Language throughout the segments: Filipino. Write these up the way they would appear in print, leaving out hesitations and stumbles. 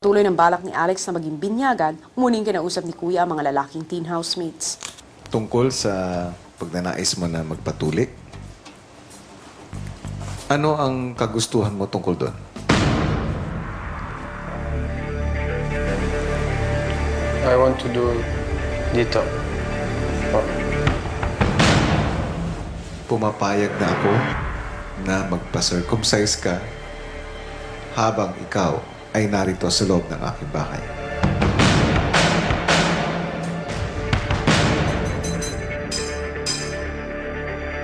Tuloy ng balak ni Alex na maging binyagan, muling kinausap ni Kuya ang mga lalaking teen housemates. Tungkol sa pagnanais mo na magpatuli, ano ang kagustuhan mo tungkol doon? I want to do dito. Pumapayag na ako na magpa-circumcise ka habang ikaw ay narito sa loob ng aking bahay.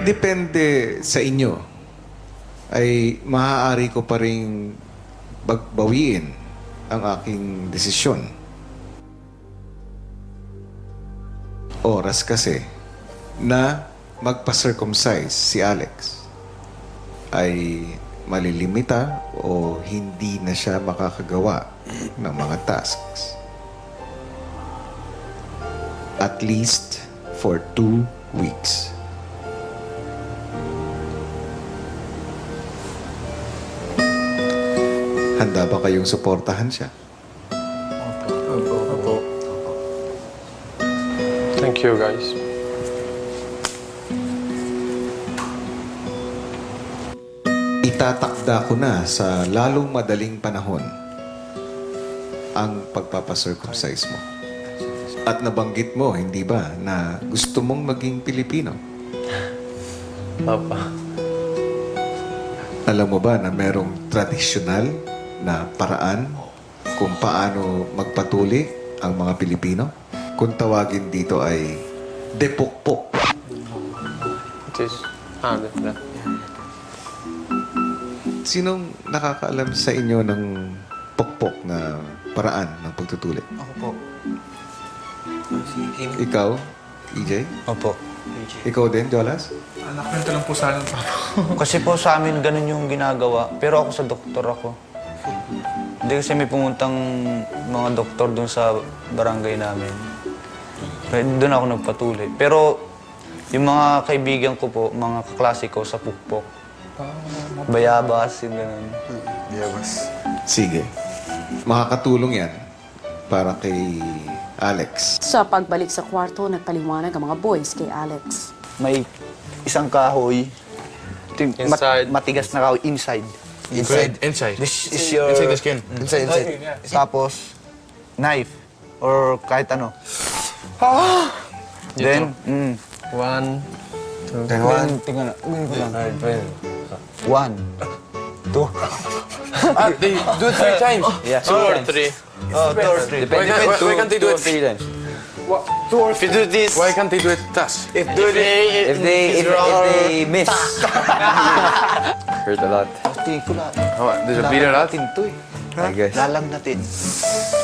Depende sa inyo ay maaari ko pa rin bawiin ang aking desisyon. Oras kasi na magpa-circumcise si Alex ay malilimita o hindi na siya makakagawa ng mga tasks. At least for 2 weeks. Handa ba kayong suportahan siya? Opo. Thank you, guys. Itatakda ko na sa lalong madaling panahon ang pagpapacircumcise mo. At nabanggit mo, hindi ba, na gusto mong maging Pilipino? Papa. Alam mo ba na merong tradisyonal na paraan kung paano magpatuli ang mga Pilipino? Kung tawagin dito ay depukpok. It is... that. Sinong nakakaalam sa inyo ng pokpok na paraan ng pagtutuli? Ako po. Ikaw, EJ? Opo. Ikaw din, Jolas? Nakwento lang po sa akin, Papa. Kasi po sa amin ganun yung ginagawa. Pero ako sa doktor ako. Hindi kasi may pumuntang mga doktor dun sa barangay namin. Kaya doon ako nagpatuloy. Pero yung mga kaibigan ko po, mga kaklase ko sa pukpok. Bayabas, yung ganun. Bayabas. Sige. Makakatulong yan para kay Alex. Sa pagbalik sa kwarto, nagpaliwanag ang mga boys kay Alex. May isang kahoy. Inside. Matigas na kahoy. Inside. Inside. This is your... Inside the skin. Inside. Tapos, knife. Or kahit ano. Then, One. Then, tingnan na. One. Two. They do it 3 times. Yeah. Two or three. Two or three. Why can't they do it 3 times? If you do this... Why can't they do it thus? If they miss. Hurt a lot. Tingin ko lang. Oh, does it bleed a lot? Natin to eh. I guess. Lalang natin.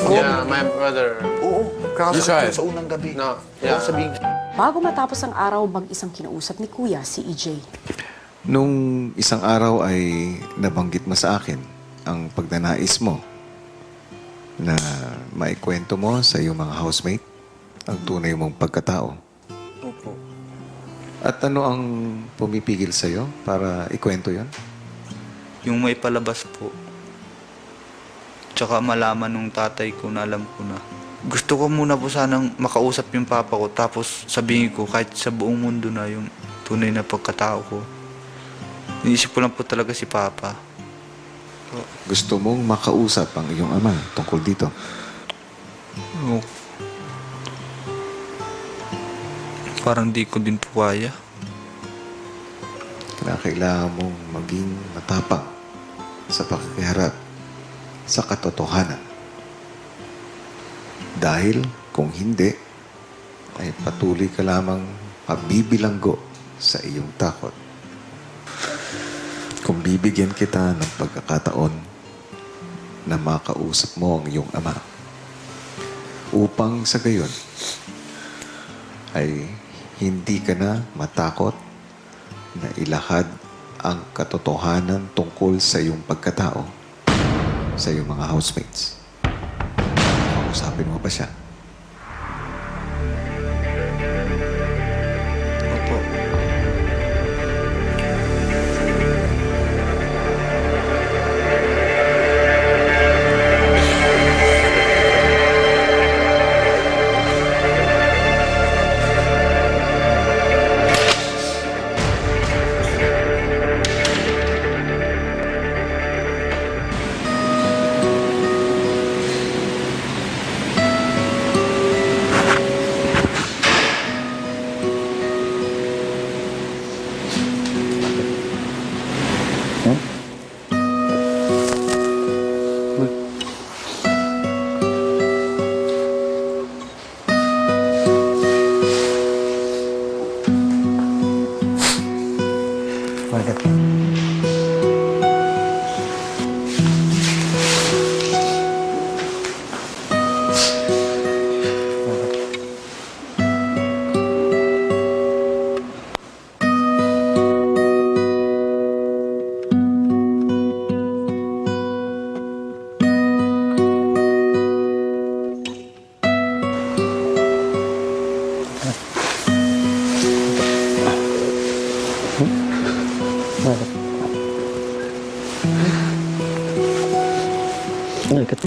Yeah, my brother... Oo. You saw Kakasakit it? sa unang gabi. No. Yeah. Yeah. Sabihin. Bago matapos ang araw, mag-isang kinausap ni Kuya si EJ. Nung isang araw ay nabanggit mo sa akin ang pagnanais mo na maikwento mo sa iyong mga housemate ang tunay mong pagkatao. Opo. At ano ang pumipigil sa'yo para ikwento yon? Yung may palabas po. Tsaka malaman nung tatay ko na alam ko na. Gusto ko muna po sanang makausap yung papa ko tapos sabihin ko kahit sa buong mundo na yung tunay na pagkatao ko. Iniisip ko lang po talaga si papa. Gusto mong makausap ang iyong ama tungkol dito. Oo. Parang di ko din po kaya. Kailangan mong maging matapang sa pakikiharap sa katotohanan. Dahil kung hindi, ay patuloy ka lamang mabibilanggo sa iyong takot. Kung bibigyan kita ng pagkakataon na makausap mo ang iyong ama, upang sa gayon ay hindi ka na matakot na ilahad ang katotohanan tungkol sa iyong pagkatao sa iyong mga housemates. Kausapin mo ba siya? Opo. Nagkat.